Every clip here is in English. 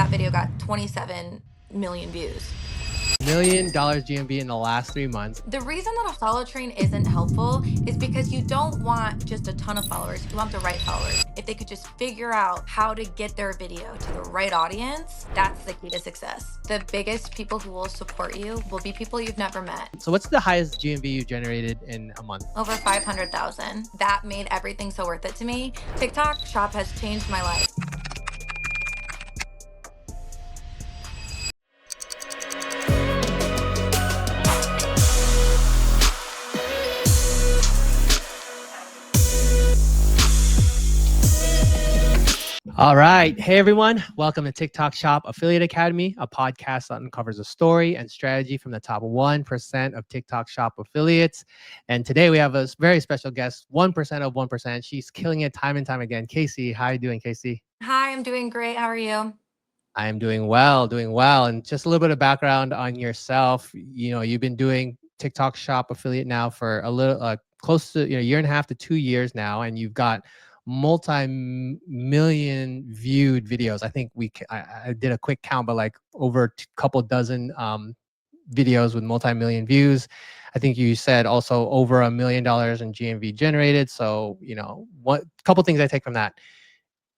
that video got 27 million views. $1 million GMV in the last 3 months. The reason that a follow train isn't helpful is because you don't want just a ton of followers. You want the right followers. If they could just figure out how to get their video to the right audience, that's the key to success. The biggest people who will support you will be people you've never met. So what's the highest GMV you generated in a month? Over 500,000. That made everything so worth it to me. TikTok Shop has changed my life. All right. Hey, everyone. Welcome to TikTok Shop Affiliate Academy, a podcast that uncovers a story and strategy from the top 1% of TikTok Shop affiliates. And today we have a very special guest, 1% of 1%. She's killing it time and time again. Casey, how are you doing, Casey? Hi, I'm doing great. How are you? I am doing well, doing well. And just a little bit of background on yourself. You know, you've been doing TikTok Shop affiliate now for a little close to a year and a half to 2 years now, and you've got multi-million viewed videos. I think I did a quick count, but like over a couple dozen videos with multi-million views. I think you said also over $1 million in GMV generated. So, you know, what couple things I take from that.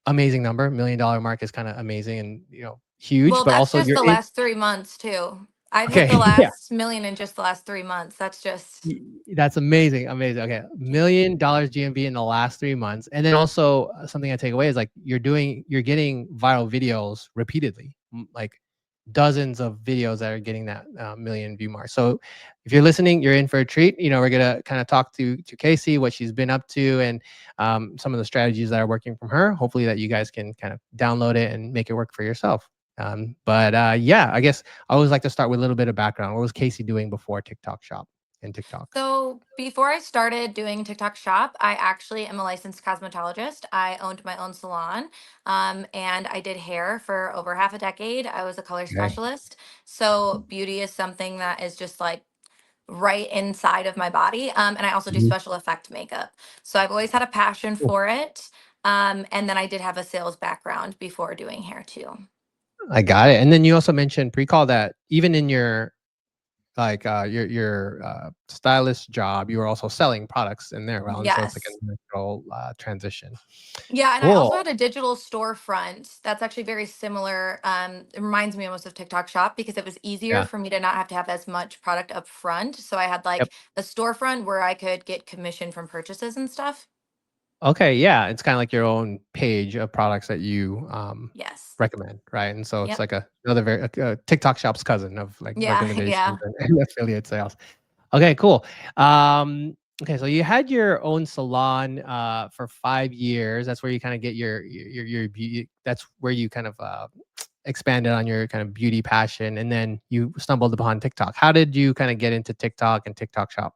Amazing number. $1 million mark is kind of amazing and, you know, huge, Well, but that's also just you're the in. last 3 months too. I've hit Okay. the Yeah. last million in just the last 3 months. That's just That's amazing. Amazing. Okay. $1 million GMV in the last 3 months. And then also something I take away is like you're getting viral videos repeatedly, like dozens of videos that are getting that million view mark. So if you're listening, you're in for a treat. You know, we're going to kind of talk to Casey, what she's been up to, and some of the strategies that are working from her. Hopefully that you guys can kind of download it and make it work for yourself. Yeah, I guess I always like to start with a little bit of background. What was Casey doing before TikTok Shop and TikTok? so. Before I started doing TikTok Shop, I actually am a licensed cosmetologist. I owned my own salon, and I did hair for over half a decade. I was a color Okay. specialist. So beauty is something that is just like right inside of my body. And I also do Mhm. special effect makeup. So I've always had a passion Cool. for it. And then I did have a sales background before doing hair too. I got it. And then you also mentioned pre-call that even in your stylist job, you were also selling products in there around. So it's like Yes. a natural transition. Yeah, and I also Cool. had a digital storefront that's actually very similar. It reminds me almost of TikTok Shop because it was easier Yeah. for me to not have to have as much product up front. So I had Yep. like a storefront where I could get commission from purchases and stuff. Okay. Yeah. It's kind of like your own page of products that you Yes. recommend, right? And so it's Yep. like another very TikTok Shop's cousin of like Yeah. recommendations Yeah. and affiliate sales. Okay, cool. Okay, so you had your own salon for 5 years. That's where you kind of get your beauty. That's where you kind of expanded on your kind of beauty passion, and then you stumbled upon TikTok. How did you kind of get into TikTok and TikTok Shop?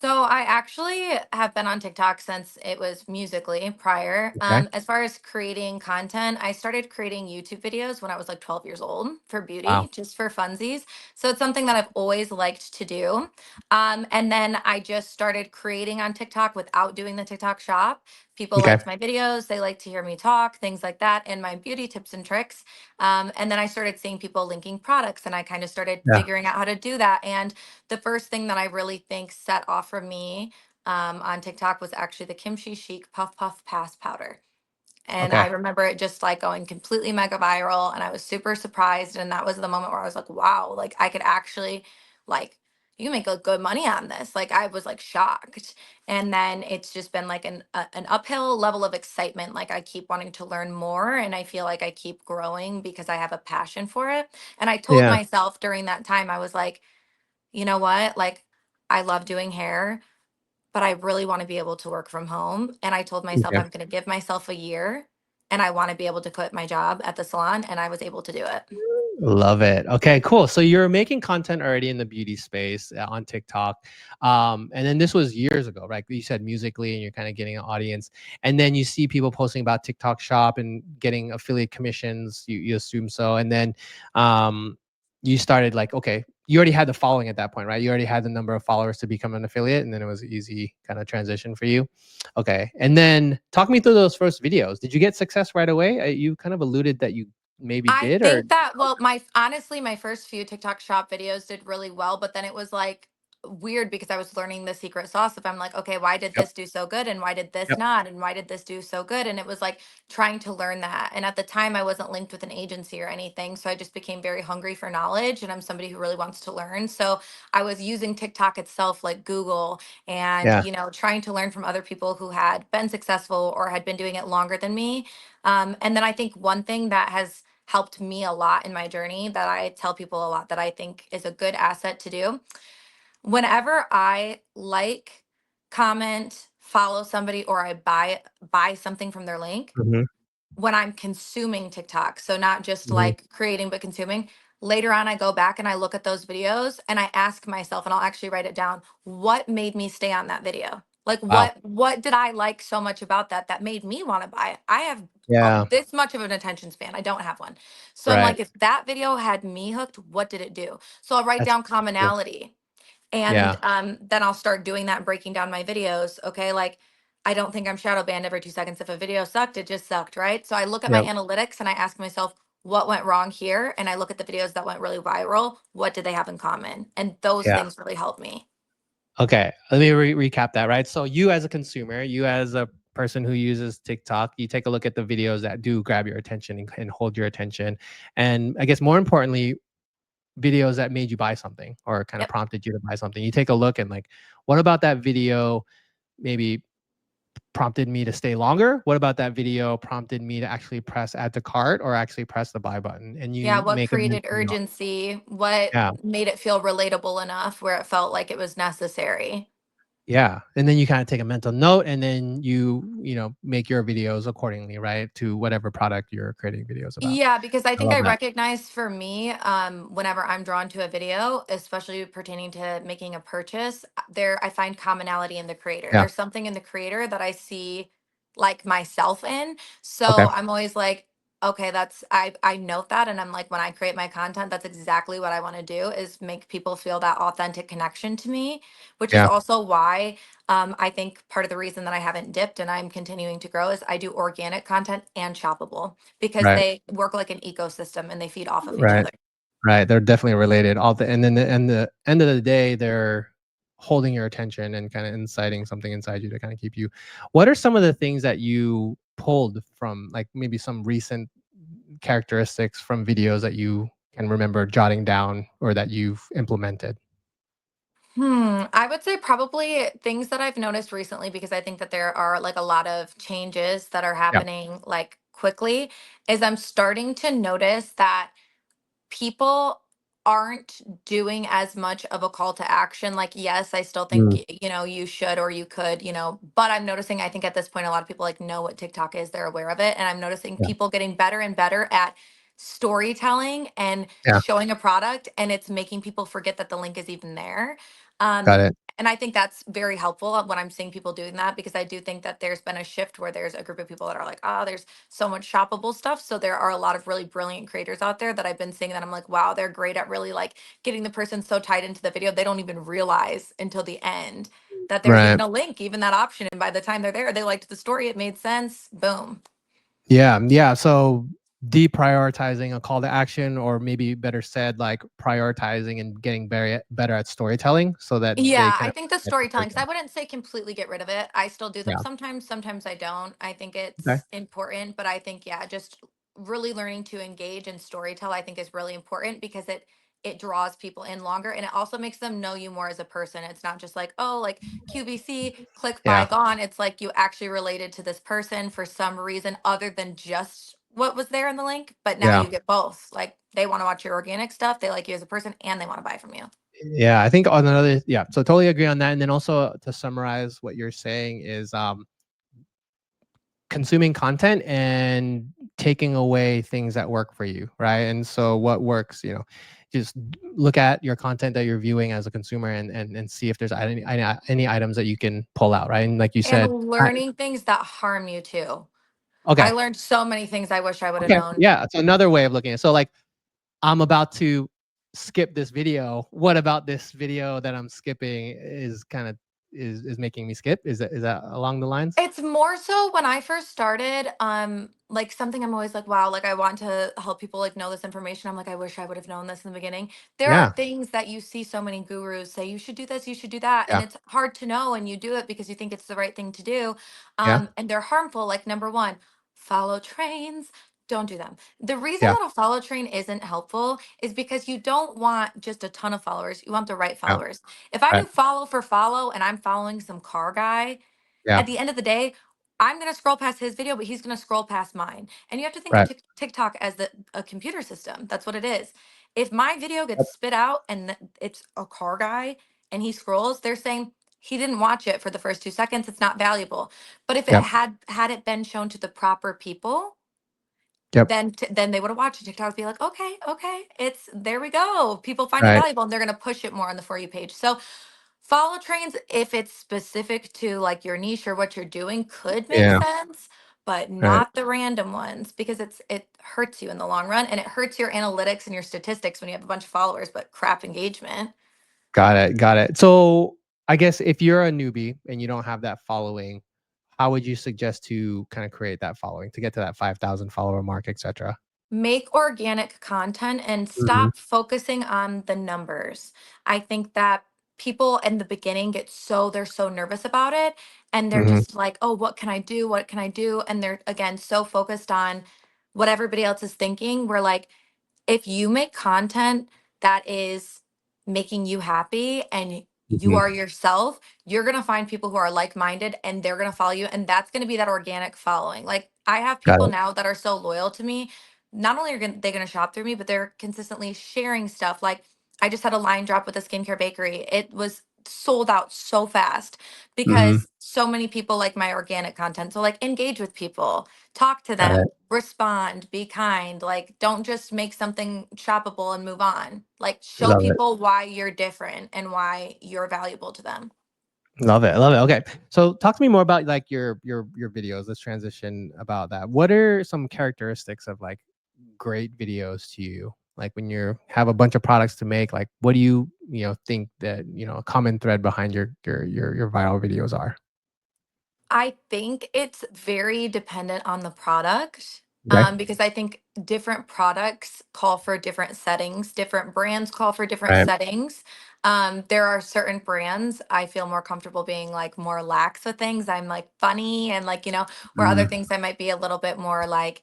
So I actually have been on TikTok since it was Musically prior. Okay. As far as creating content, I started creating YouTube videos when I was like 12 years old for beauty, Wow. just for funsies. So it's something that I've always liked to do. And then I just started creating on TikTok without doing the TikTok shop. People Okay. liked my videos, they like to hear me talk, things like that, and my beauty tips and tricks. And then I started seeing people linking products, and I kind of started Yeah. figuring out how to do that. And the first thing that I really think set off for me on TikTok was actually the Kimchi Chic Puff Puff Pass Powder. And I Okay. remember it just like going completely mega viral, and I was super surprised. And that was the moment where I was like, wow, like I could actually, like, you can make a good money on this. Like I was like shocked. And then it's just been like an uphill level of excitement. Like I keep wanting to learn more, and I feel like I keep growing because I have a passion for it. And I told Yeah. myself during that time, I was like, you know what? Like, I love doing hair, but I really want to be able to work from home. And I told myself Okay. I'm going to give myself a year, and I want to be able to quit my job at the salon. And I was able to do it. Love it. Okay, cool. So you're making content already in the beauty space on TikTok. And then this was years ago, right? You said Musically and you're kind of getting an audience. And then you see people posting about TikTok Shop and getting affiliate commissions, you assume so. And then you started like, okay, you already had the following at that point, right? You already had the number of followers to become an affiliate, and then it was an easy kind of transition for you. Okay. And then talk me through those first videos. Did you get success right away? You kind of alluded that you maybe I did or think that, well, my honestly, my first few TikTok shop videos did really well, but then it was like weird because I was learning the secret sauce of, I'm like, okay, why did Yep, this do so good and why did this yep, not and why did this do so good? And it was like trying to learn that. And at the time I wasn't linked with an agency or anything, so I just became very hungry for knowledge, and I'm somebody who really wants to learn. So I was using TikTok itself like Google, and yeah, trying to learn from other people who had been successful or had been doing it longer than me. And then I think one thing that has helped me a lot in my journey that I tell people a lot that I think is a good asset to do. Whenever I like, comment, follow somebody, or I buy something from their link, mhm, when I'm consuming TikTok, so not just mhm, like creating, but consuming. Later on, I go back and I look at those videos and I ask myself, and I'll actually write it down, what made me stay on that video? Like wow, what did I like so much about that that made me want to buy it? I have yeah, this much of an attention span. I don't have one. So I'm right, like, if that video had me hooked, what did it do? So I'll write that's down true, commonality, and yeah, then I'll start doing that and breaking down my videos. Okay, like I don't think I'm shadow banned every 2 seconds. If a video sucked, it just sucked, right? So I look at my yep, analytics and I ask myself, what went wrong here? And I look at the videos that went really viral. What did they have in common? And those yeah. things really help me. Okay, let me recap that, right? So you as a consumer, you as a person who uses TikTok, you take a look at the videos that do grab your attention and hold your attention. And I guess more importantly, videos that made you buy something or kind of Yep. prompted you to buy something. You take a look and like, what about that video maybe prompted me to stay longer? What about that video prompted me to actually press add to cart or actually press the buy button? And Yeah. you What make a created mental note. urgency? What Yeah. made it feel relatable enough where it felt like it was necessary? Yeah, and then you kinda take a mental note, and then you make your videos accordingly, right, to whatever product you're creating videos about. Yeah, because I I think love I that. recognize for me, whenever I'm drawn to a video, especially pertaining to making a purchase, there I find commonality in the creator. Yeah, There's something in the creator that I see like myself in. okay, So I'm always like, okay, I note that, and I'm like, when I create my content, that's exactly what I want to do is make people feel that authentic connection to me, which is yeah, also why I think part of the reason that I haven't dipped and I'm continuing to grow is I do organic content and shoppable because right, they work like an ecosystem and they feed off of each right, other. right, they're definitely related, all the and then the end of the day, they're holding your attention and kinda inciting something inside you to kinda keep you what are some of the things that you pulled from, like, maybe some recent characteristics from videos that you can remember jotting down or that you've implemented? I would say probably things that I've noticed recently because I think that there are like a lot of changes that are Yeah. happening like quickly is I'm starting to notice that people aren't doing as much of a call to action. Like, yes, I still think, Mm, you should or you could, but I'm noticing, I think at this point, a lot of people like know what TikTok is, they're aware of it. And I'm noticing yeah, people getting better and better at storytelling and yeah, showing a product, and it's making people forget that the link is even there. got Um, it. and I think that's very helpful when I'm seeing people doing that because I do think that there's been a shift where there's a group of people that are like, there's so much shoppable stuff. So there are a lot of really brilliant creators out there that I've been seeing that I'm like, wow, they're great at really like getting the person so tied into the video they don't even realize until the end that there's Right. even a link, even that option. And by the time they're there, they liked the story, it made sense. Boom. Yeah, yeah, so deprioritizing a call to action or maybe better said, like, prioritizing and getting better at storytelling so that they Yeah, can I think the get the storytelling, because I person. wouldn't say completely get rid of it. I still do them Yeah, sometimes, sometimes I don't. I think okay, it's important, but I think, yeah, just really learning to engage and storytell, I think is really important because it draws people in longer, and it also makes them know you more as a person. It's not just like, oh, like QVC, click buy yeah, gone. It's like you actually related to this person for some reason other than just what was there in the link, but now yeah. you get both. Like they want to watch your organic stuff, they like you as a person, and they want to buy from you. Yeah, I think on another yeah, so totally agree on that, and then also to summarize what you're saying is, consuming content and taking away things that work for you, right? And so what works, just look at your content that you're viewing as a consumer and see if there's any items that you can pull out, right? And like you And said, I learning things that harm you too. I okay, learned so many things I wish I would have okay, known. yeah, it's another way of looking at it. So like I'm about to skip this video. What about this video that I'm skipping is kind of is making me skip? Is that along the lines? It's more so when I first started, like something I'm always like, wow, like I want to help people like know this information. I'm like, I wish I would have known this in the beginning. There are Yeah, things that you see so many gurus say, you should do this, you should do that. And yeah, it's hard to know, and you do it because you think it's the right thing to do. yeah, And they're harmful. Like number one, follow trains. Don't do them. The reason yeah, that a follow train isn't helpful is because you don't want just a ton of followers. You want the right yeah, followers. If I do right, follow for follow and I'm following some car guy, yeah, at the end of the day, I'm going to scroll past his video, but he's going to scroll past mine. And you have to think of right, TikTok as a computer system. That's what it is. If my video gets yep, spit out and it's a car guy and he scrolls, they're saying he didn't watch it for the first 2 seconds. It's not valuable. But if it yep, had it been shown to the proper people, yep, then they would have watched it. TikTok would be like, okay, okay, it's there we go. People find it right, valuable and they're gonna push it more on the For You page. So follow trains, if it's specific to like your niche or what you're doing, could make yeah, sense, but right. not the random ones because it hurts you in the long run and it hurts your analytics and your statistics when you have a bunch of followers but crap engagement. Got it, got it. So, I guess if you're a newbie and you don't have that following, how would you suggest to kinda create that following to get to that 5,000 follower mark, et cetera? Make organic content and Mhm, stop focusing on the numbers. I think that people in the beginning get they're so nervous about it and they're mhm, just like, "Oh, what can I do? What can I do?" And they're again so focused on what everybody else is thinking. We're like, if you make content that is making you happy and you mhm, are yourself, you're going to find people who are like-minded and they're going to follow you, and that's going to be that organic following. Like I have got people it. now that are so loyal to me. Not only they going to shop through me, but they're consistently sharing stuff. Like I just had a line drop with a skincare bakery. It was sold out so fast Mhm, because so many people like my organic content. So like engage with people, talk to got it. them, respond, be kind. Like, don't just make something shoppable and move on. Like, show Love it. people why you're different and why you're valuable to them. Love it, love it. Okay, so talk to me more about like your videos. Let's transition about that. What are some characteristics of like great videos to you? Like when you have a bunch of products to make, like what do you think that a common thread behind your viral videos are? I think it's very dependent on the product. Okay, Because I think different products call for different settings, different brands call for different right. settings. There are certain brands I feel more comfortable being like more lax with things. I'm like funny and like, where other Mm, things I might be a little bit more like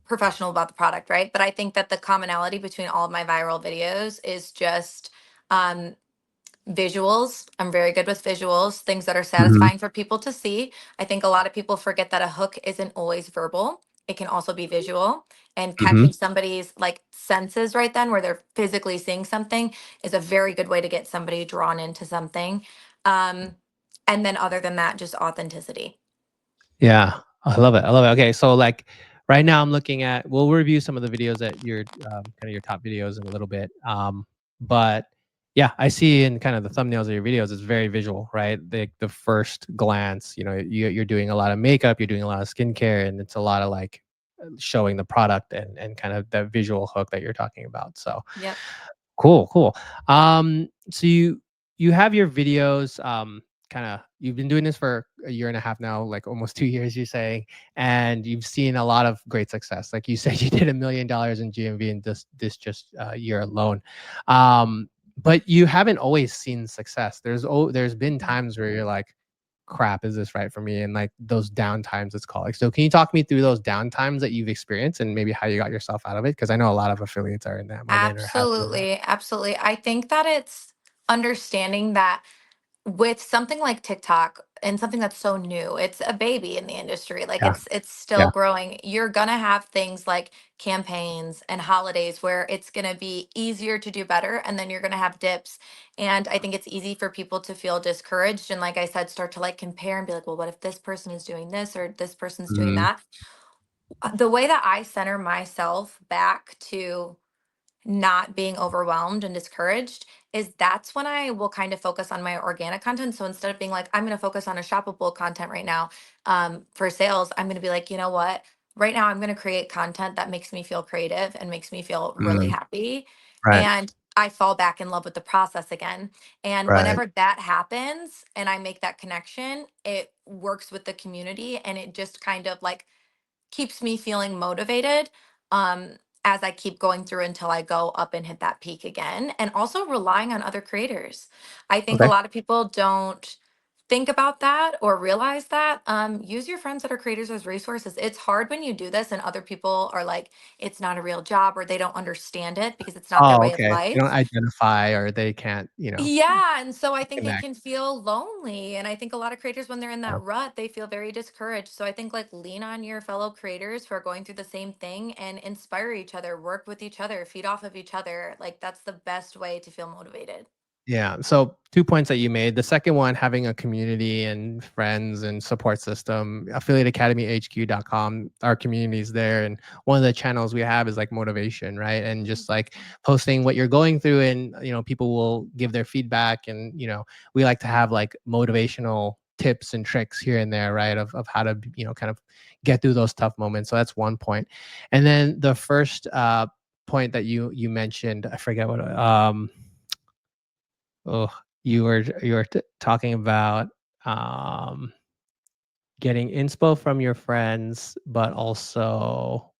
professional about the product, right? But I think that the commonality between all of my viral videos is just um, visuals. I'm very good with visuals, things that are mhm, satisfying for people to see. I think a lot of people forget that a hook isn't always verbal. It can also be visual, and mhm. catching somebody's like senses right then where they're physically seeing something is a very good way to get somebody drawn into something. Um, and then other than that, just authenticity. Yeah, I love it. I love it. Okay, so like right now I'm looking at we'll review some of the videos that your kind of your top videos in a little bit. But yeah, I see in kind of the thumbnails of your videos, it's very visual, right? The first glance, you're doing a lot of makeup, you're doing a lot of skincare, and it's a lot of like showing the product and kind of that visual hook that you're talking about. So Yep. cool, cool. So you have your videos, kinda you've been doing this for a year and a half now, like almost 2 years, you're saying, and you've seen a lot of great success. Like you said, you did $1 million in GMV in this just, year alone. But you haven't always seen success. There's been Mhm. times where you're like, "Crap, is this right for me?" And, like, those downtimes, it's called. Like, so can you talk me through those downtimes that you've experienced and maybe how you got yourself out of it? Because I know a lot of affiliates are in that moment or have been in that. Absolutely. Absolutely. I think that it's understanding that with something like TikTok and something that's so new, it's a baby in the industry. Like Yeah, it's still yeah. growing. You're gonna have things like campaigns and holidays where it's gonna be easier to do better, and then you're gonna have dips. And I think it's easy for people to feel discouraged and, like I said, start to like compare and be like, well, what if this person is doing this or this person's doing Mhm, that? The way that I center myself back to not being overwhelmed and discouraged is that's when I will kind of focus on my organic content. So instead of being like, I'm going to focus on a shoppable content right now for sales, I'm going to be like, you know what? Right now, I'm going to create content that makes me feel creative and makes me feel really mhm. happy. Right. And I fall back in love with the process again. And Right. whenever that happens and I make that connection, it works with the community and it just kind of like keeps me feeling motivated um as I keep going through until I go up and hit that peak again, and also relying on other creators. I think a Okay. lot of people don't think about that or realize that. Use your friends that are creators as resources. It's hard when you do this and other people are like, it's not a real job or they don't understand it because it's not their Oh, way of okay. They don't life. identify or they can't, Yeah, and so I think it connect. can feel lonely, and I think a lot of creators when they're in Yeah. that rut, they feel very discouraged. So I think like lean on your fellow creators who are going through the same thing and inspire each other, work with each other, feed off of each other. Like that's the best way to feel motivated. Yeah. So 2 points that you made. The second one, having a community and friends and support system, affiliateacademyhq.com, our community is there. And one of the channels we have is like motivation, right? And just like posting what you're going through and, people will give their feedback. And, we like to have like motivational tips and tricks here and there, right? Of how to, kind of get through those tough moments. So that's one point. And then the first point that you mentioned, I forget what, oh, you were talking about, um, getting inspo from your friends, but also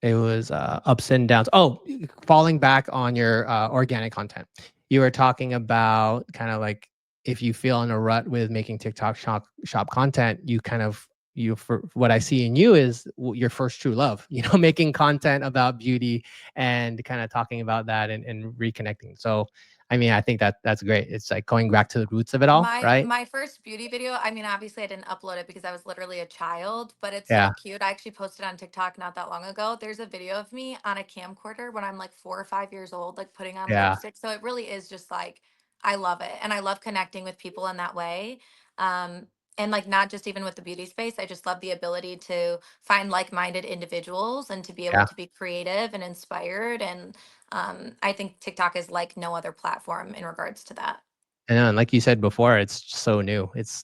it was, ups and downs. Oh, falling back on your, organic content. You were talking about kinda like if you feel in a rut with making TikTok shop content, you kind of for what I see in you is your first true love, making content about beauty and kinda talking about that and reconnecting. So, I mean, I think that's great. It's like going back to the roots of it all, right? My first beauty video, I mean, obviously I didn't upload it because I was literally a child, but it's so Yeah, cute. I actually posted on TikTok not that long ago. There's a video of me on a camcorder when I'm like 4 or 5 years old, like putting on yeah, lipstick. So it really is just like I love it. And I love connecting with people in that way. Um, and like not just even with the beauty space, I just love the ability to find like-minded individuals and to be able yeah. to be creative and inspired. And I think TikTok is like no other platform in regards to that. I know, and like you said before, it's so new. It's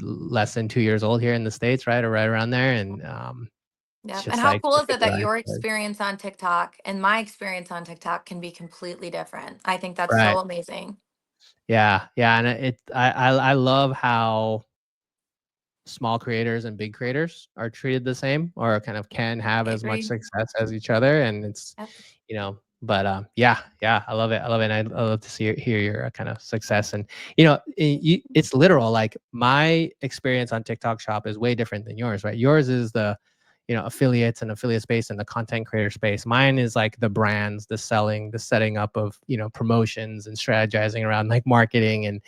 less than 2 years old here in the States, right? Or right around there, and, it's Yep. And just how like cool to is get it the that your right. experience on TikTok and my experience on TikTok can be completely different? I think that's so Right. amazing. Yeah, yeah, and I love how small creators and big creators are treated the same or kind of can have I as much agree. success as each other, and it's, Yep. but, yeah, yeah, I love it, I love it, and I love to hear your, kind of success, and, it's literal, like, my experience on TikTok Shop is way different than yours, right? Yours is the, affiliates and affiliate space and the content creator space. Mine is, like, the brands, the selling, the setting up of, promotions and strategizing around, like, marketing and,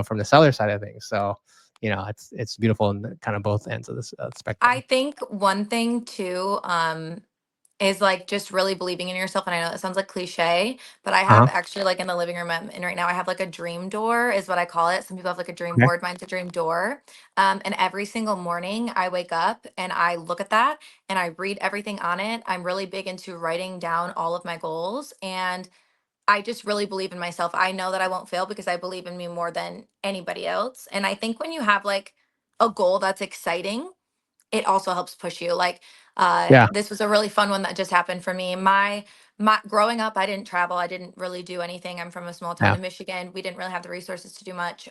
from the seller side of things, so, it's beautiful on the kind of both ends of this, I spectrum. think one thing too, is like just really believing in yourself. And I know that sounds like cliche, but I have Uh-huh, actually like in the living room I'm in right now, I have like a dream door, is what I call it. Some people have like a dream okay, board. Mine's a dream door. And every single morning I wake up and I look at that and I read everything on it. I'm really big into writing down all of my goals. And I just really believe in myself. I know that I won't fail because I believe in me more than anybody else. And I think when you have like a goal that's exciting, it also helps push you. Like yeah, this was a really fun one that just happened for me. My growing up, I didn't travel. I didn't really do anything. I'm from a small town yeah, in Michigan. We didn't really have the resources to do much.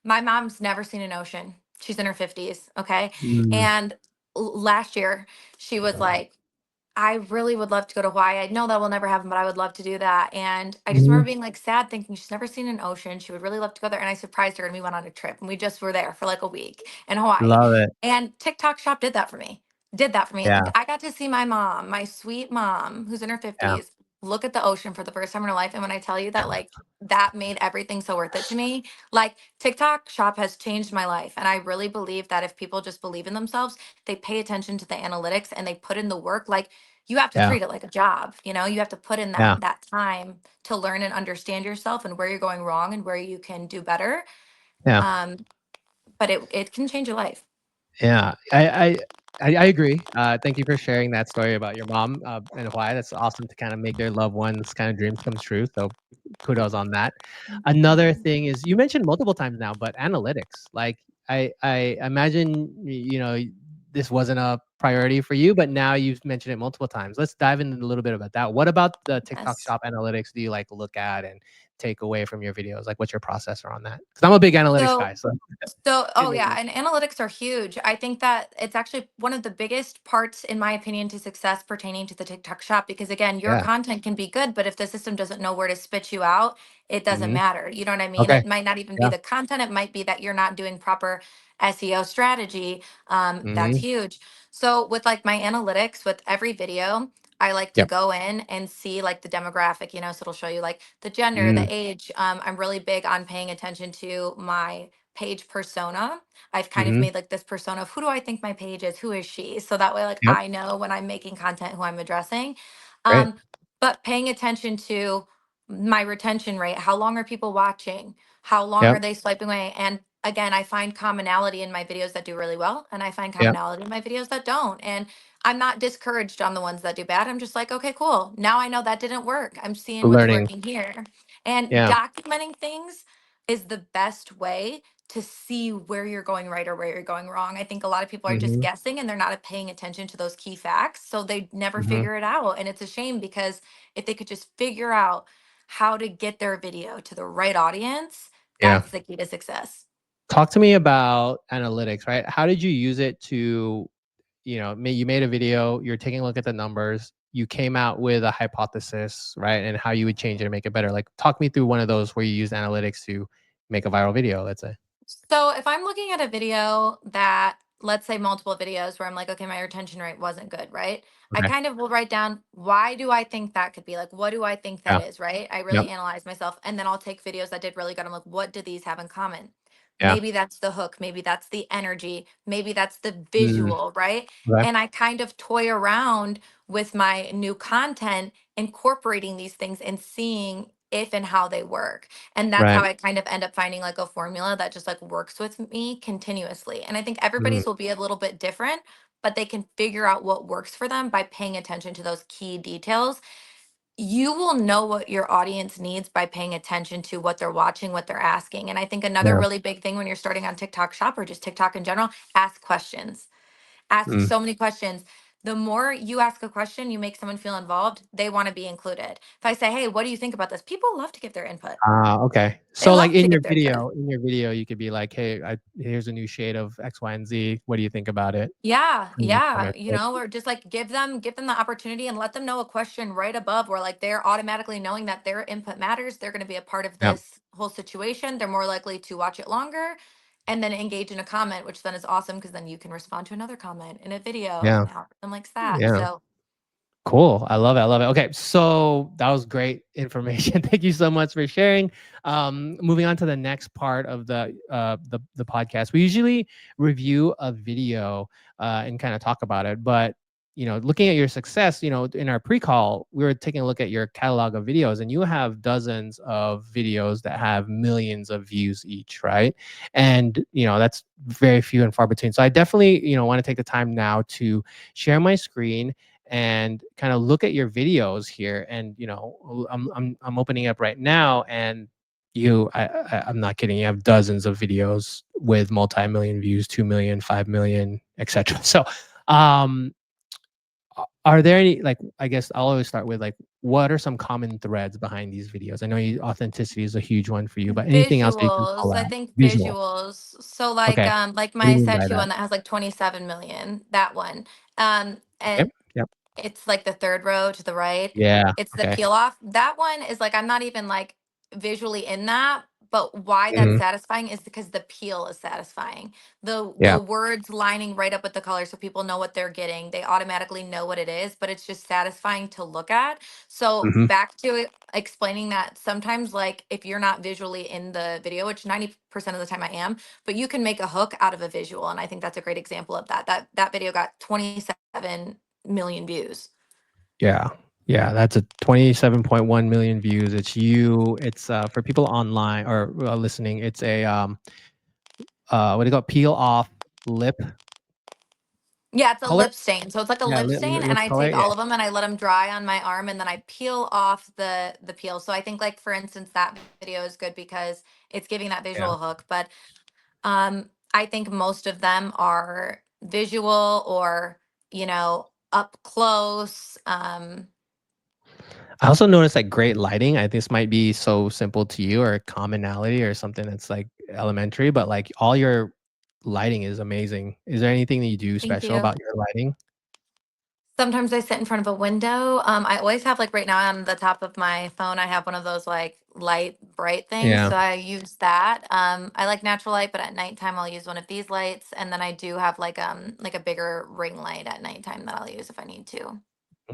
My mom's never seen an ocean. She's in her 50s, okay? mm, And last year she was like, I really would love to go to Hawaii. I know that will never happen, but I would love to do that. And I just remember mhm, being like sad, thinking she's never seen an ocean. She would really love to go there. And I surprised her and we went on a trip and we just were there for like a week in Hawaii. love it, And TikTok Shop did that for me. Did that for me. yeah, I got to see my mom, my sweet mom, who's in her yeah, 50s, look at the ocean for the first time in her life. And when I tell you that, like, that made everything so worth it to me, like, TikTok Shop has changed my life. And I really believe that if people just believe in themselves, they pay attention to the analytics and they put in the work, like, you have to yeah, treat it like a job. You have to put in that yeah, that time to learn and understand yourself and where you're going wrong and where you can do better. yeah. Um, but it can change your life. Yeah, I agree. Thank you for sharing that story about your mom, and why that's awesome to kinda make their loved ones' kinda dreams come true, so kudos on that. Another thing is you mentioned multiple times now, but analytics, like, I imagine, this wasn't a priority for you, but now you've mentioned it multiple times. Let's dive into a little bit about that. What about the TikTok Yes. Shop analytics do you, like, look at and take away from your videos? Like, what's your process around that? Because 'Cause I'm a big analytics So guy, so oh hit me yeah, with and analytics are huge. I think that it's actually one of the biggest parts, in my opinion, to success pertaining to the TikTok shop because again, your yeah. content can be good, but if the system doesn't know where to spit you out, it doesn't Mhm. matter. You know what I mean? Okay. It might not even be Yeah. the content, it might be that you're not doing proper SEO strategy. That's Mhm. huge. So with like my analytics with every video, I like to Yep. go in and see like the demographic, so it'll show you like the gender, Mm. the age. I'm really big on paying attention to my page persona. I've kind of Mhm. made like this persona of who do I think my page is? Who is she? So that way, like Yep. I know when I'm making content who I'm addressing. Great. Um, but paying attention to my retention rate, how long are people watching? How long are Yep. they swiping away? And again, I find commonality in my videos that do really well, and I find Yep. commonality in my videos that don't. And I'm not discouraged on the ones that do bad. I'm just like, okay, cool. Now I know that didn't work. I'm seeing what's Learning. working here. And Yeah. documenting things is the best way to see where you're going right or where you're going wrong. I think a lot of people are just Mhm. guessing and they're not paying attention to those key facts. So they never Mhm. figure it out. And it's a shame because if they could just figure out how to get their video to the right audience, Yeah. that's the key to success. Talk to me about analytics, right? How did you use it to, you made a video, you're taking a look at the numbers, you came out with a hypothesis, right? And how you would change it to make it better. Like, talk me through one of those where you used analytics to make a viral video, let's say. So if I'm looking at a video that, let's say multiple videos where I'm like, okay, my retention rate wasn't good, right? I Okay. kind of will write down why do I think that could be? Like, what do I think that Yeah. is, right? I Yep. really analyze myself. And then I'll take videos that did really good. I'm like, what do these have in common? Yeah. Maybe that's the hook. Maybe that's the energy. Maybe that's the Mm. visual, right? Okay. And I kind of toy around with my new content, incorporating these things and seeing if and how they work. And that's how Right. I kind of end up finding like a formula that just like works with me continuously. And I think Mm. everybody's will be a little bit different, but they can figure out what works for them by paying attention to those key details. You will know what your audience needs by paying attention to what they're watching, what they're asking. And I think another Yeah. really big thing when you're starting on TikTok Shop or just TikTok in general, ask questions. Ask Mm. so many questions. The more you ask a question, you make someone feel involved, they want to be included. If I say, hey, what do you think about this? People love to give their input. Ah, okay. They So, like, love to give their input. in your video, you could be like, "Hey, here's a new shade of X, Y, and Z. What do you think about it?" Yeah, In the yeah, comments, right? or just like give them the opportunity and let them know a question right above where like they're automatically knowing that their input matters. They're going to be a part of Yep. this whole situation. They're more likely to watch it longer and then engage in a comment, which then is awesome because then you can respond to another comment in a video Yeah. and the algorithm likes that. Yeah. So Cool. I love it. I love it. Okay, so that was great information. Thank you so much for sharing. Moving on to the next part of the podcast. We usually review a video and kind of talk about it, but looking at your success, in our pre-call, we were taking a look at your catalog of videos, and you have dozens of videos that have millions of views each, right? And that's very few and far between. So I definitely want to take the time now to share my screen and kind of look at your videos here. And I'm opening up right now, and I'm not kidding, you have dozens of videos with multi-million views, 2 million, 5 million, etc. So um are there any, like, I guess I'll always start with, like, what are some common threads behind these videos? I know authenticity is a huge one for you, but anything else that you can visuals, call I out? think Visual. visuals. So Okay. like What do my you mean by statue that? one that has like 27 million, that one. Okay. And Yep. it's like the third row to the right. Yeah. It's the Okay. peel off. That one is like I'm not even like visually in that, but why that's Hmm. satisfying is because the peel is satisfying. The Yeah. words lining right up with the color so people know what they're getting. They automatically know what it is, but it's just satisfying to look at. So Hmm. back to it, explaining that sometimes like if you're not visually in the video, which 90% of the time I am, but you can make a hook out of a visual. And I think that's a great example of that. That video got 27 million views. Yeah. Yeah, that's a 27.1 million views. It's you. It's for people online or listening. It's a what do you call it? Peel off lip Yeah, it's a color. lip stain. So it's like a Yeah, lip stain, and lip I color. take Yeah, all of them and I let them dry on my arm, and then I peel off the peel. So I think, like for instance, that video is good because it's giving that yeah. visual hook. But I think most of them are visual or up close. I also noticed like great lighting. This might be so simple to you or a commonality or something that's like elementary, but like all your lighting is amazing. Is there anything that you do Thank special you. about your lighting? Sometimes I sit in front of a window. I always have like right now on the top of my phone, I have one of those like light bright things. Yeah. So I use that. I like natural light, but at nighttime I'll use one of these lights. And then I do have like a bigger ring light at nighttime that I'll use if I need to.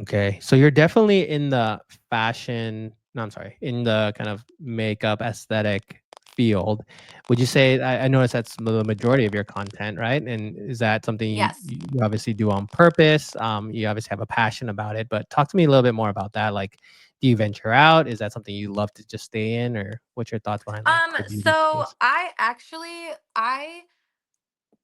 Okay. So you're definitely in the fashion, no, I'm sorry, in the kind of makeup aesthetic field. Would you say, I noticed that's the majority of your content, right? And is that something Yes. you obviously do on purpose? You obviously have a passion about it, but talk to me a little bit more about that. Like, do you venture out? Is that something you love to just stay in, or what's your thoughts behind like the beauty So space? I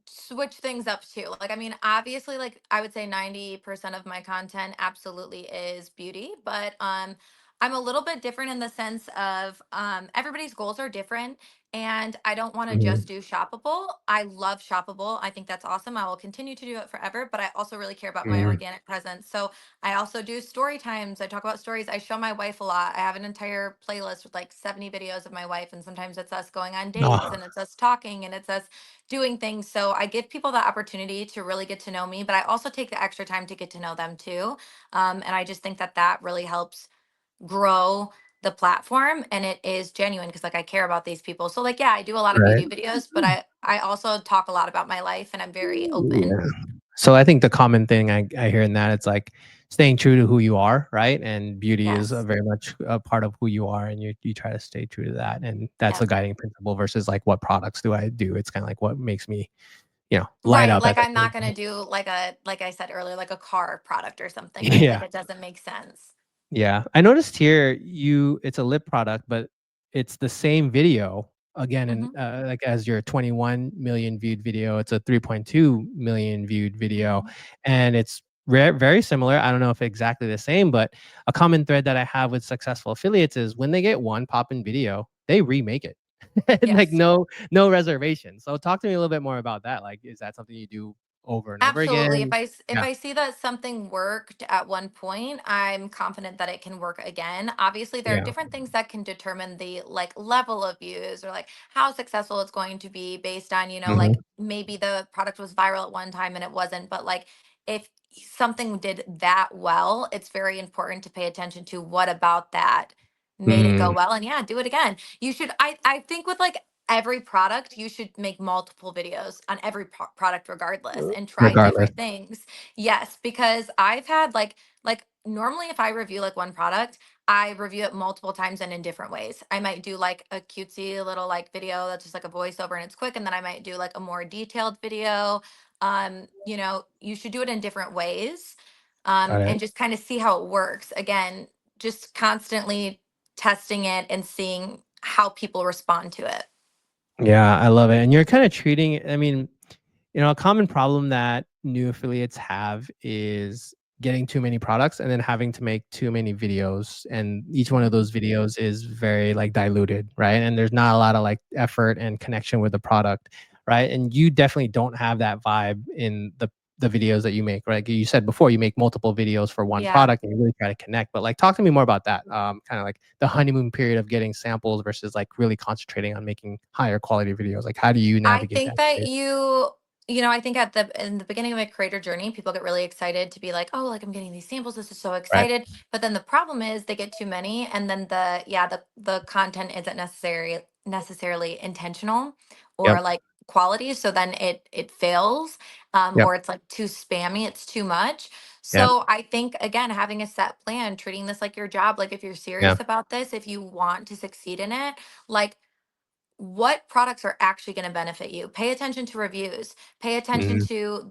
switch things up too. Like, I mean, obviously, like I would say 90% of my content absolutely is beauty, but I'm a little bit different in the sense of everybody's goals are different and I don't want to just Mhm. do shoppable. I love shoppable. I think that's awesome. I will continue to do it forever, but I also really care about my Mhm. organic presence. So I also do story times. I talk about stories. I show my wife a lot. I have an entire playlist with like 70 videos of my wife, and sometimes it's us going on dates Oh, and it's us talking and it's us doing things. So I give people the opportunity to really get to know me, but I also take the extra time to get to know them too. And I just think that that really helps grow the platform, and it is genuine because like I care about these people. So like yeah, I do a lot of right. beauty videos, but I also talk a lot about my life and I'm very open. Yeah. So I think the common thing I hear in that, it's like staying true to who you are, right? And beauty is a Yes. very much a part of who you are, and you try to stay true to that, and that's a Yep. guiding principle versus like what products do I do? It's kind of like what makes me, light Right. up at Like the I'm end not of the gonna day. do like like I said earlier, like a car product or something, right? Like Yeah. it doesn't make sense. Yeah, I noticed here it's a lip product, but it's the same video again, and Hmm. like as your 21 million viewed video, it's a 3.2 million viewed video, Hmm. and it's very similar. I don't know if exactly the same, but a common thread that I have with successful affiliates is when they get one pop in video, they remake it, and like Yes. no reservation. So talk to me a little bit more about that. Like, is that something you do over and over Absolutely. again? If Yeah, I see that something worked at one point, I'm confident that it can work again. Obviously, there are yeah, different things that can determine the like level of views or like how successful it's going to be based on, hmm like maybe the product was viral at one time and it wasn't, but like if something did that well, it's very important to pay attention to what about that made it go mm, well and yeah, do it again. You should I think with like every product, you should make multiple videos on every product regardless and try regardless. different things. Yes, because I've had like normally if I review like one product, I review it multiple times and in different ways. I might do like a cutesy little like video that's just like a voiceover and it's quick, and then I might do like a more detailed video. You should do it in different ways. Got And it. just kind of see how it works. Again, just constantly testing it and seeing how people respond to it. Yeah, I love it. And you're kind of treating, I mean, a common problem that new affiliates have is getting too many products and then having to make too many videos. And each one of Mhm. those videos is very like diluted, right? And there's not a lot of like effort and connection with the product, right? And you definitely don't have that vibe in the videos that you make, right? You said before you make multiple videos for one Yeah. product and you really try to connect. But like talk to me more about that. Kind of like the honeymoon period of getting samples versus like really concentrating on making higher quality videos. Like how do you I navigate think that that space? I think at the in the beginning of my creator journey, people get really excited to be like, "Oh, like I'm getting these samples. This is so Right. excited." But then the problem is they get too many, and then the content isn't necessarily intentional or Yep. like quality. So then it fails, Yep. or it's like too spammy. It's too much. Yep. So I think again, having a set plan, treating this like your job, like if you're Yeah. serious about this, if you want to succeed in it, like what products are actually going to benefit you. Pay attention to reviews, pay attention Mhm. to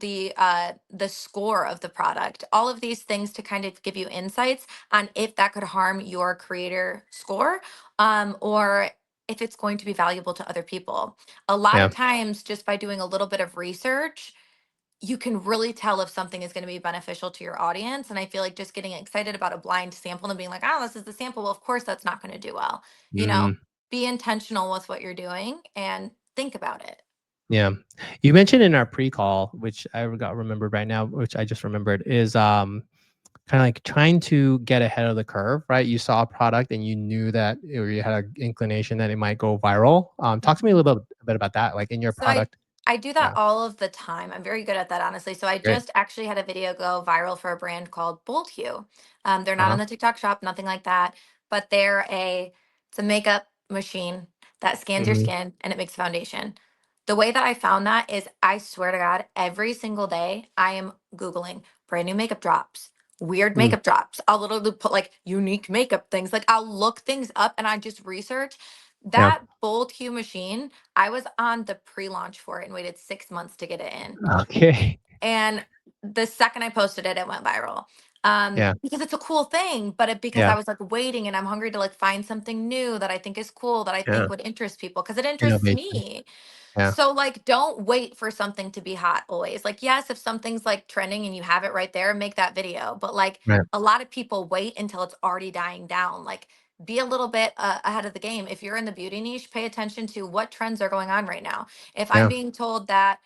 the score of the product, all of these things to kind of give you insights on if that could harm your creator score, or if it's going to be valuable to other people. A lot Yeah. of times just by doing a little bit of research, you can really tell if something is going to be beneficial to your audience. And I feel like just getting excited about a blind sample and being like, oh, this is the sample. Well, of course, that's not going to do well. You know, Mm. be intentional with what you're doing and think about it. Yeah. You mentioned in our pre-call, which I got remembered right now, which I just remembered, is kind of like trying to get ahead of the curve, right? You saw a product and you knew that, or you had an inclination that it might go viral. Talk to me a Mhm. little bit, a bit about that, like in your So I product. I do that Yeah. all of the time. I'm very good at that, honestly. So I Great. just actually had a video go viral for a brand called Bold Hue. They're not on Uh-huh. the TikTok shop, nothing like that, but it's a makeup machine that scans your Mhm. skin and it makes foundation. The way that I found that is, I swear to God, every single day I am Googling brand new makeup drops, weird Mm. makeup drops. I'll literally put like unique makeup things. Like, I'll look things up and I just research. Yeah. That Bold Hue machine, I was on the pre-launch for it and waited 6 months to get it in. Okay. And the second I posted it, it went viral. Yeah. Because it's a cool thing, but because I Yeah. was like waiting and I'm hungry to like find something new that I think is cool, that I Yeah. think would interest people, because it interests Innovation. me. Yeah. So like, don't wait for something to be hot always. Like, yes, if something's like trending and you have it right there, make that video. But like, Right. a lot of people wait until it's already dying down. Like, be a little bit ahead of the game. If you're in the beauty niche, pay attention to what trends are going on right now. If I'm Yeah. being told that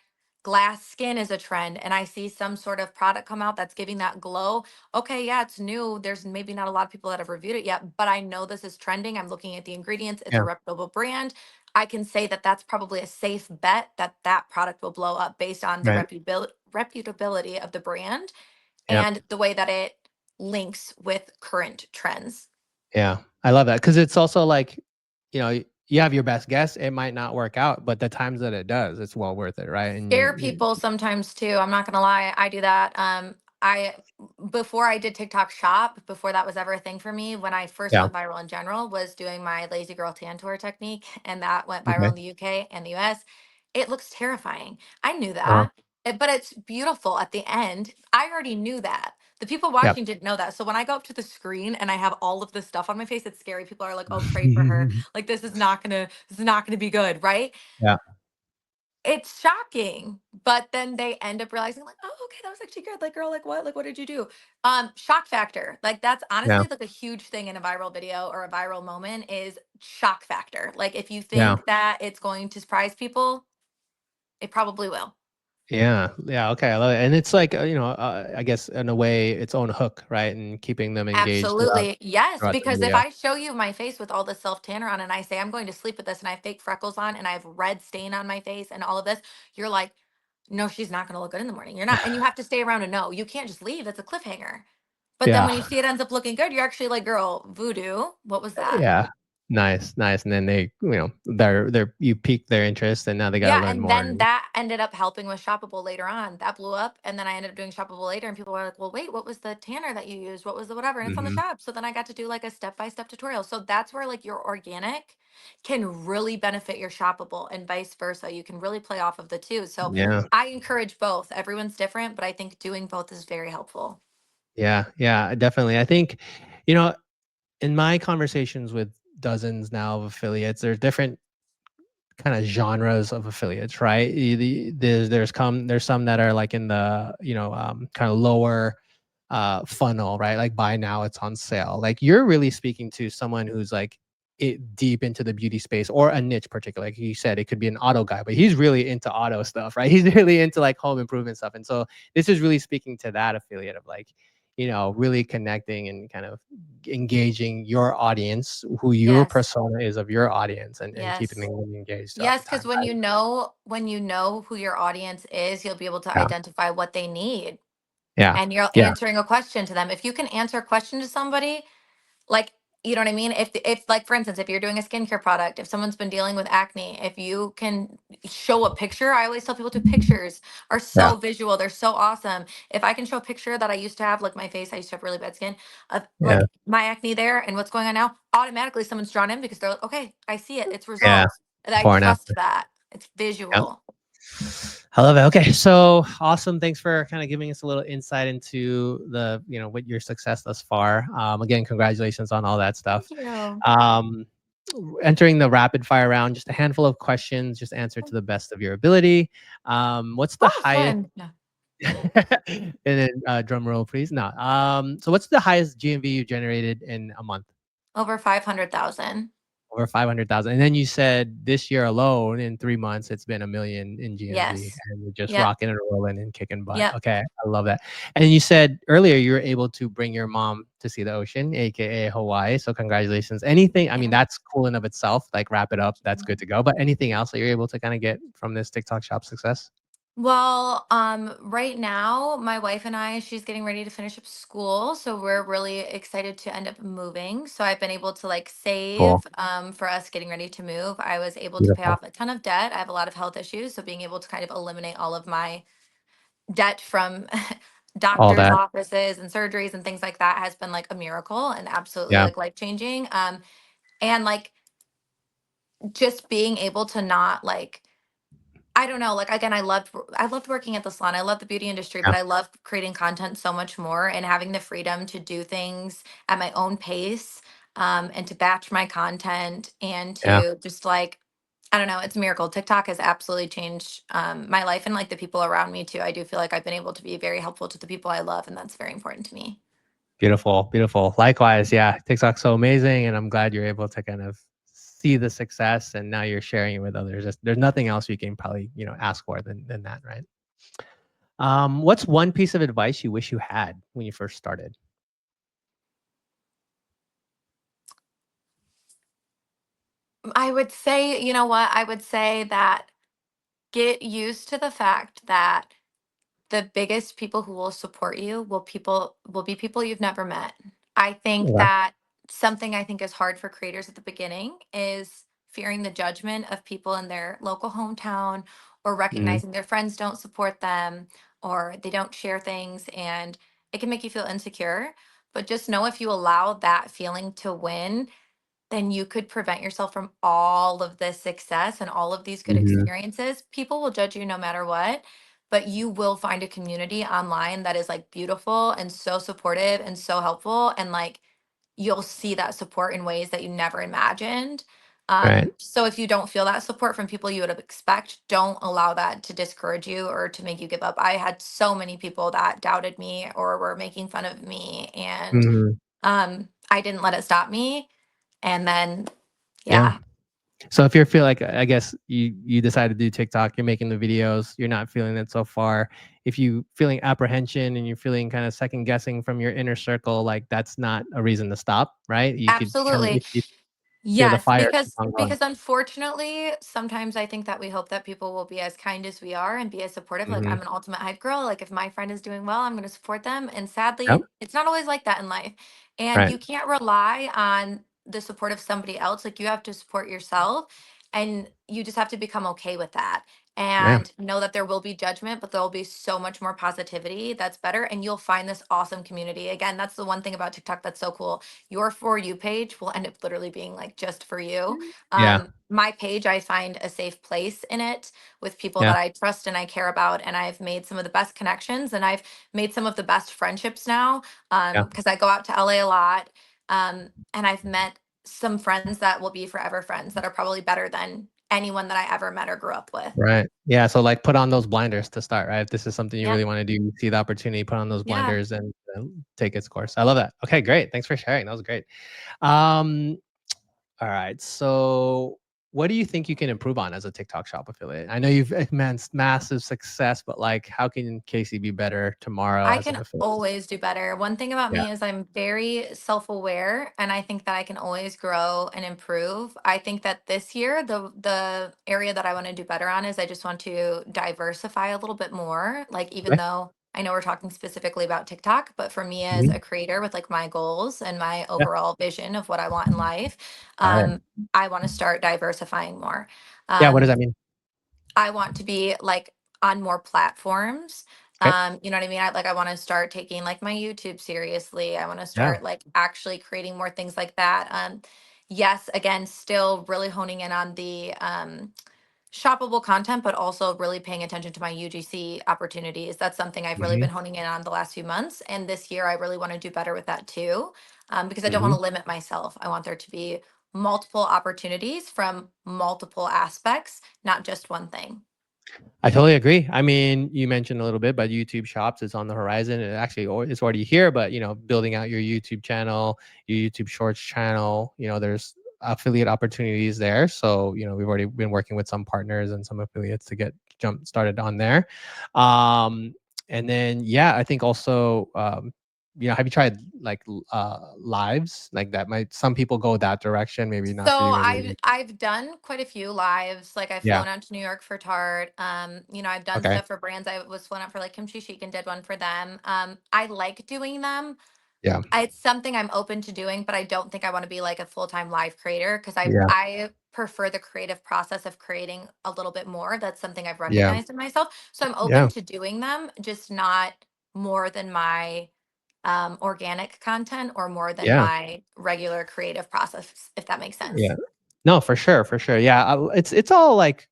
glass skin is a trend and I see some sort of product come out that's giving that glow, okay, yeah, it's new. There's maybe not a lot of people that have reviewed it yet, but I know this is trending. I'm looking at the ingredients. It's a Yeah. reputable brand. I can say that that's probably a safe bet that that product will blow up based on the Right. reputability of the brand Yep. and the way that it links with current trends. Yeah. I love that because it's also like, you have your best guess. It might not work out, but the times that it does, it's well worth it, right? And Scare people sometimes too. I'm not gonna lie, I do that. I Before I did TikTok Shop, before that was ever a thing for me, when I first yeah. went viral in general, was doing my lazy girl tan tour technique, and that went viral Okay. in the UK and the US. It looks terrifying. I knew Uh-huh. that, but it's beautiful at the end. I already knew that. The people Yep. watching didn't know that. So when I go up to the screen and I have all of this stuff on my face, it's scary. People are like, "Oh, pray for her. Like, this is not gonna be good, right?" Yeah. It's shocking, but then they end up realizing like, "Oh, okay, that was actually good. Like, girl, like what? Like, what did you do?" Shock factor. Like, that's Yeah. honestly like a huge thing in a viral video or a viral moment, is shock factor. Like, if you Yeah. think that it's going to surprise people, it probably will. Yeah, yeah, okay, I love it, and it's like, I guess in a way, its own hook, right, and keeping them engaged throughout Absolutely. Yes, throughout the because if video. I show you my face with all the self tanner on and I say I'm going to sleep with this and I have fake freckles on and I have red stain on my face and all of this, you're like, "No, she's not going to look good in the morning." You're not. And you have to stay around to know. You can't just leave. It's a cliffhanger. But then Yeah, when you see it ends up looking good, you're actually like, "Girl, voodoo. What was that?" yeah, nice, nice, and then they're you piqued their interest, and now they gotta Yeah, learn and more, then and that ended up helping with Shoppable later on. That blew up, and then I ended up doing Shoppable later, and people were like, "Well, wait, what was the tanner that you used? What was the whatever?" And it's on the mhm, shop. So then I got to do like a step-by-step tutorial. So that's where like your organic can really benefit your Shoppable and vice versa. You can really play off of the two. So yeah, I encourage both. Everyone's different, but I think doing both is very helpful. yeah, yeah, definitely, I think, you know, in my conversations with dozens now of affiliates, there's different kind of genres of affiliates, right? There's some that are like in the kind of lower funnel, right? Like buy now, it's on sale. Like you're really speaking to someone who's like deep into the beauty space or a niche particular. Like you said, it could be an auto guy, but he's really into auto stuff, right? He's really into like home improvement stuff, and so this is really speaking to that affiliate of like really connecting and kind of engaging your audience, who your Yes. persona is of your audience, and keeping Yes. them engaged throughout Yes, the because time. when you know who your audience is, you'll be able to Yeah, identify what they need, yeah, and you're yeah, answering a question to them. If you can answer a question to somebody, like, you know what I mean? If like, for instance, if you're doing a skincare product, if someone's been dealing with acne, if you can show a picture, I always tell people to, pictures are yeah, so visual. They're so awesome. If I can show a picture that I used to have, like my face, I used to have really bad skin, of yeah, like my acne there and what's going on now, automatically someone's drawn in because they're like, okay, I see it. It's yeah. resolved. And I Before and trust after. that. It's Yep. visual. I love it. Okay, so awesome. Thanks for kind of giving us a little insight into what your success thus far. Again, congratulations on all that Thank stuff. you. Um, Entering the rapid fire round, just a handful of questions, just answer to the best of your ability. What's the Oh, highest? fun. No. And then drum roll, please. No. So what's the highest GMV you generated in a month? Over 500,000. over 500,000. And then you said this year alone, in 3 months, it's been 1,000,000 in GMV, Yes. and you're just Yep. rocking and rolling and kicking butt. Yep. Okay, I love that. And you said earlier you were able to bring your mom to see the ocean, AKA Hawaii, so congratulations. Anything, I mean, Yeah. that's cool in of itself, like, wrap it up, that's good to go, but anything else that you're able to kinda get from this TikTok shop success? Well, right now, my wife and I, she's getting ready to finish up school, so we're really excited to end up moving. So I've been able to like Cool. save for us getting ready to move. I was able to pay Beautiful. off a ton of debt. I have a lot of health issues, so being able to kind of eliminate all of my debt from All doctors' that. offices and surgeries and things like that has been like a miracle and absolutely Yeah. like life changing. And like just being able to not like I don't know, like, again, I loved working at the salon, I love the beauty industry, but Yeah. I love creating content so much more and having the freedom to do things at my own pace, and to batch my content and Yeah. to just, like I don't know, it's a miracle. TikTok has absolutely changed, my life and, like, the people around me too. I do feel like I've been able to be very helpful to the people I love, and that's very important to me. Beautiful, beautiful. Likewise, yeah, TikTok's so amazing, and I'm glad you're able to kind of see the success, and now you're sharing it with others. There's nothing else you can probably, ask for than that, right? What's one piece of advice you wish you had when you first started? I would say you know what? I would say that get used to the fact that the biggest people who will support you will be people you've never met. I think Okay. that something I think is hard for creators at the beginning is fearing the judgment of people in their local hometown or Mhm. recognizing their friends don't support them or they don't share things and it can make you feel insecure. But just know if you allow that feeling to win, then you could prevent yourself from all of this success and all of these good Mhm. experiences. People will judge you no matter what, but you will find a community online that is like beautiful and so supportive and so helpful. And like you'll see that support in ways that you never imagined. Right. So if you don't feel that support from people you would expect, don't allow that to discourage you or to make you give up. I had so many people that doubted me or were making fun of me, and Mhm. I didn't let it stop me. And then, Yeah. yeah, So if you feel like, I guess you decide to do TikTok, you're making the videos, you're not feeling it so far. If you feeling apprehension and you're feeling kind of second guessing from your inner circle, like that's not a reason to stop, right? You could kind of, absolutely. if you feel the Yes, fire, keep on going. because unfortunately, sometimes I think that we hope that people will be as kind as we are and be as supportive. Like Mhm. I'm an ultimate hype girl. Like if my friend is doing well, I'm going to support them. And Yep. sadly, it's not always like that in life. And Right. you can't rely on the support of somebody else. Like you have to support yourself, and you just have to become okay with that. Yeah. And know that there will be judgment, but there'll be so much more positivity that's better. And you'll find this awesome community. Again, that's the one thing about TikTok that's so cool. Your For You page will end up literally being like just for you. Yeah. My page, I find a safe place in it with people Yeah. that I trust and I care about. And I've made some of the best connections and I've made some of the best friendships now Yeah. because I go out to LA a lot. And I've met some friends that will be forever friends that are probably better than anyone that I ever met or grew up with. Right. Yeah. So like put on those blinders to start, right? If this is something you Yep. really want to do, you see the opportunity, put on those Yeah. blinders and take its course. I love that. Okay, great. Thanks for sharing. That was great. Um, all right. So what do you think you can improve on as a TikTok shop affiliate? I know you've immense massive success, but like how can Casey be better tomorrow I as an can affiliate? always do better. One thing about Yeah. me is I'm very self-aware and I think that I can always grow and improve. I think that this year the area that I want to do better on is I just want to diversify a little bit more. Like even Okay. though I know we're talking specifically about TikTok, but for me as Mhm. a creator with like my goals and my Yeah. overall vision of what I want in life, Got it. I want to start diversifying more. Yeah. What does Um, that mean? I want to be like on more platforms. Okay. You know what I mean? I want to start taking like my YouTube seriously. I want to Yeah. start like actually creating more things like that. Yes, again, still really honing in on the shoppable content, but also really paying attention to my UGC opportunities. That's something I've really Hmm. been honing in on the last few months. And this year, I really want to do better with that too, because I don't want Hmm. to limit myself. I want there to be multiple opportunities from multiple aspects, not just one thing. I totally agree. I mean, you mentioned a little bit, but YouTube Shops is on the horizon. It actually, it's already here. But building out your YouTube channel, your YouTube Shorts channel. There's affiliate opportunities there. So, we've already been working with some partners and some affiliates to get jump started on there. Um, and then, yeah, I think also, have you tried like lives like that? Might some people go that direction? Maybe not for So you. Maybe. I've done quite a few lives. Like I've Yeah. flown out to New York for Tarte. I've done Okay. stuff for brands. I was flown out for like Kimchi Chic and did one for them. I like doing them. Yeah. It's something I'm open to doing, but I don't think I want to be like a full-time live creator because I Yeah. I prefer the creative process of creating a little bit more. That's something I've Yeah. recognized in myself. So I'm open Yeah. to doing them, just not more than my organic content or more than Yeah. my regular creative process, if that makes sense. Yeah. No, for sure, for sure. Yeah, it's all like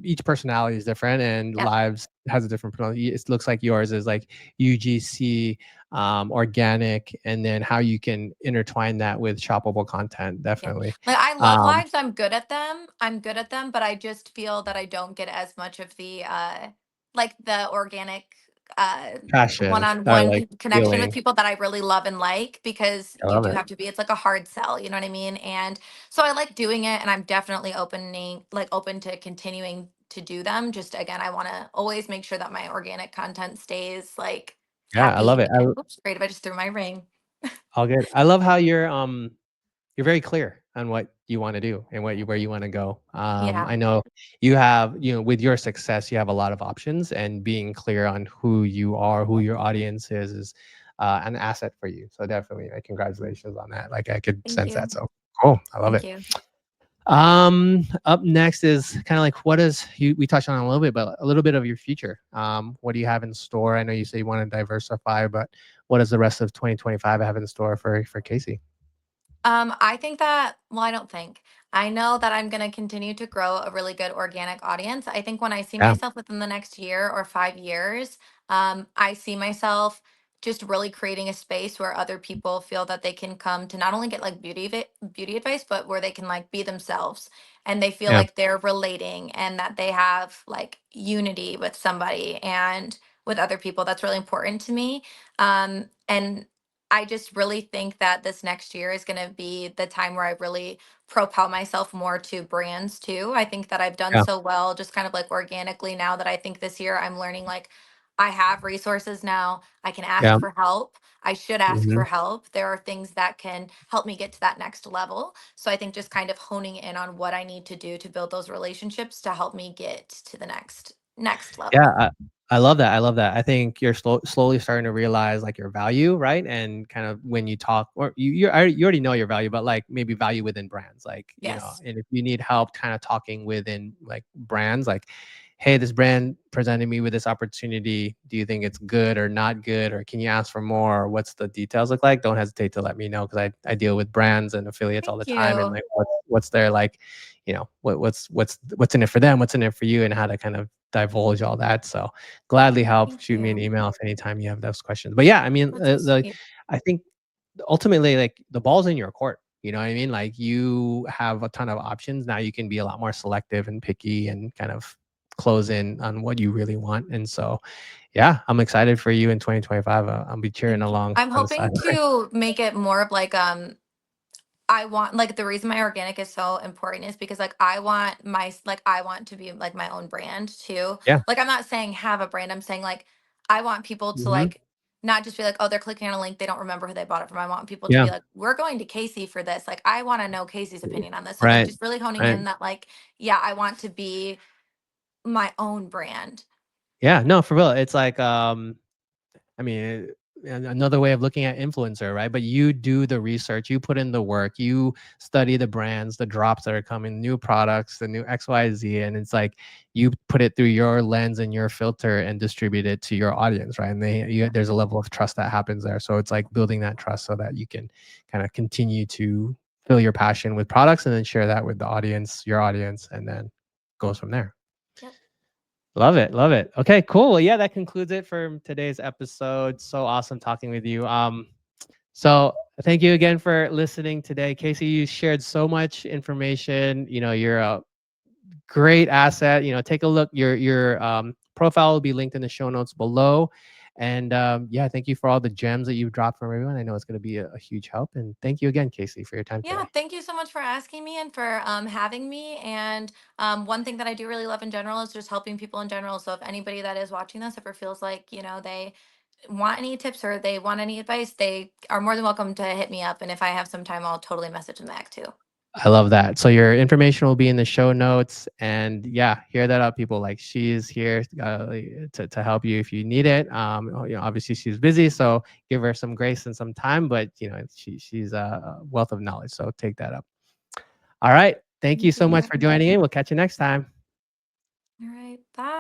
each personality is different, and Yep. lives has a different personality. It looks like yours is like UGC, organic, and then how you can intertwine that with shoppable content. Yeah. Definitely. Like I love Um, lives. I'm good at them. I'm good at them, but I just feel that I don't get as much of the like the organic Passion or one-on-one like connection with feeling. people that I really love and like because I you love do it. have to be it's like a hard sell, you know what I mean? And so I like doing it and I'm definitely open to continuing to do them. Just again, I want to always make sure that my organic content stays like Yeah, I love happy it. and oops, great if I just threw my ring. All good. I love how you're very clear on what you want to do and where you want to go. Yeah. I know you have, with your success, you have a lot of options, and being clear on who you are, who your audience is an asset for you. So definitely, like, congratulations on that. Like I could Thank sense that. you. So cool. I love Thank it. you. Up next is kind of like what is you we touched on a little bit, but a little bit of your future. What do you have in store? I know you say you want to diversify, but what does the rest of 2025 have in store for Casey? I think that, well, I don't think. I know that I'm going to continue to grow a really good organic audience. I think when I see Yeah. myself within the next year or 5 years, I see myself just really creating a space where other people feel that they can come to not only get like beauty advice, but where they can like be themselves and they feel Yeah. like they're relating and that they have like unity with somebody and with other people. That's really important to me. And I just really think that this next year is going to be the time where I really propel myself more to brands too. I think that I've done Yeah. so well just kind of like organically now that I think this year I'm learning like I have resources now. I can ask Yeah. for help. I should ask Mhm. for help. There are things that can help me get to that next level. So I think just kind of honing in on what I need to do to build those relationships to help me get to the next Yeah, level. I love that. I love that. I think you're slowly starting to realize like your value, right? And kind of when you talk, or you already know your value, but like maybe value within brands, like Yes. and if you need help, kind of talking within like brands, like, hey, this brand presented me with this opportunity. Do you think it's good or not good, or can you ask for more? Or what's the details look like? Don't hesitate to let me know because I deal with brands and affiliates all the Thank time, and you. like what's their like, what's in it for them, what's in it for you, and how to kind of divulge all that. So gladly help. Thank Shoot me an you. email if anytime you have those questions. But yeah, I mean, That's so like sweet. I think ultimately, like the ball's in your court. You know what I mean? Like you have a ton of options now. You can be a lot more selective and picky, and kind of close in on what you really want. And so, yeah, I'm excited for you in 2025. I'll be cheering Thank you. along I'm on the hoping sideline. to make it more of like I want like the reason my organic is so important is because like I want to be like my own brand too. Yeah. Like I'm not saying have a brand. I'm saying like I want people to Hmm. like not just be like, oh, they're clicking on a link, they don't remember who they bought it from. I want people to Yeah. be like, we're going to Casey for this. Like I want to know Casey's opinion on this. So like Right. just really honing Right. in that like, yeah, I want to be my own brand. Yeah. No, for real. It's like, I mean, another way of looking at influencer, right? But you do the research, you put in the work, you study the brands, the drops that are coming, new products, the new XYZ, and it's like you put it through your lens and your filter and distribute it to your audience, right? And there's a level of trust that happens there. So it's like building that trust so that you can kind of continue to fill your passion with products and then share that with the audience, your audience, and then goes from there. Yep. Love it, love it. Okay, cool. Well, yeah, that concludes it for today's episode. So awesome talking with you. So thank you again for listening today, Casey. You shared so much information. You're a great asset. Take a look. Your profile will be linked in the show notes below, And yeah, thank you for all the gems that you've dropped from everyone. I know it's going to be a huge help. And thank you again, Casey, for your time Yeah, today. thank you so much for asking me and for having me. And one thing that I do really love in general is just helping people in general. So if anybody that is watching this ever feels like, they want any tips or they want any advice, they are more than welcome to hit me up. And if I have some time, I'll totally message them back too. I love that. So your information will be in the show notes, and yeah, hear that up, people. Like she's here to help you if you need it. Obviously she's busy, so give her some grace and some time. But she's a wealth of knowledge, so take that up. All right, thank you Thank so much you. for joining in. We'll catch you next time.